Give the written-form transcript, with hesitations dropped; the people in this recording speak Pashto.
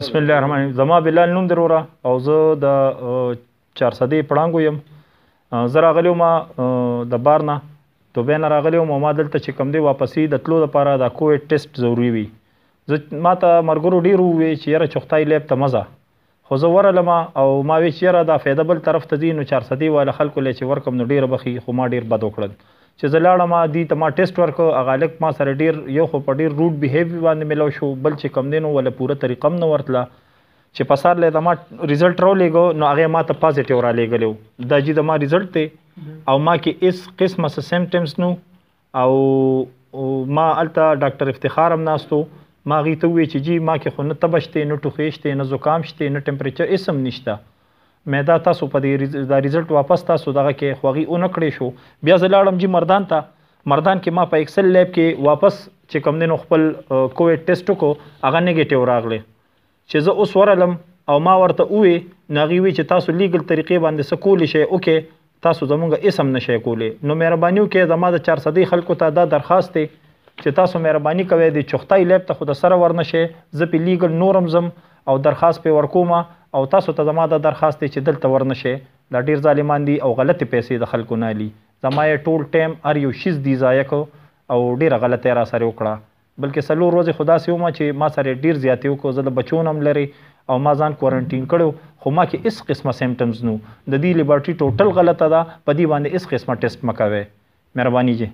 بسم الله الرحمن الرحیم. زما بلال نوم دی وروره او زه د 400 پړانګو یم. زه راغلی وم د بار نه دوبۍ نه راغلی وم او ما دلته چې کوم دی واپسي د تلو دپاره د کووډ ټیسټ ضروري وي. ما ته ملګرو ډېر وویل چې یاره چغتای لیب ته مه ځه، خو زه ورغلم او ما وی چې یاره دا فایده بل طرف ته ځي نو 400 والا خلکو لی چې ورکم نو ډېره بخي، خو ما ډېر بد وکړل چې زه لاړم دې ته ما ټیسټ ورکړ. هغه هلک ما سره ډېر یو خو په ډېر روډ بیهیو باندې میلاو شو، بل چې کوم دی نو ولا پوره طریقه هم نه ورتله چې په سر لی د ما ریزلټ راولېږه نو هغې ما ته پازیټیو رالېږلی و. دا جي د ما ریزلټ دی او ما کې هېڅ قسمه څه سیمټمز نو او ما هلته ډاکټر افتخار هم ناست و. ما هغې ته وویل چې جي ما کې خو نه تبه شتې، نه ټوخې شتې، نه زکام شتې، نه ټمپریچر هېڅ هم نشته. مې دا تاسو په دې دا ریزلټ واپس تاسو دغه کې خو هغې ونه کړی شو. بیا زه لاړم جي مردان ته. مردان کې ما په ایکسل لیب کې واپس چې کوم دی نو خپل کووډ ټیسټ وکړو، هغه نیګیټیو راغلی. چې زه اوس ورغلم او ما ورته ووی نو هغې وی چې تاسو لیګل طریقې باندې څه کولی شئ اوکې، تاسو زمونږ هېڅ هم نه شئ کولی. نو مهرباني وکړئ زما د 400 خلکو ته دا درخواست دی چې تاسو مهرباني کوئ د چغتای لیب ته خو د سره ورنه شئ. زه پې لیګل نورم ځم او درخواست پې ورکوم او تاسو ته زما دا درخواست دی چې دلته ورنه شئ. دا ډېر ظالمان دي او غلطې پیسې د خلکو نه علي. زما یې ټول ټایم هر یو شیز دی ضایع کړ او ډېره غلطه یې را سره وکړه. بلکې 4 ورځې خو داسې ومه چې ما سره ډېر زیاتې وکړو. زه د بچو هم لري او ما ځان کوارنټین کړو، خو ما کې هېڅ قسمه سیمټمز نو. د دې لیبارټري ټوټل غلطه ده، په دې باندې هېڅ قسمه ټیسټ مه کوئ. مهرباني جی.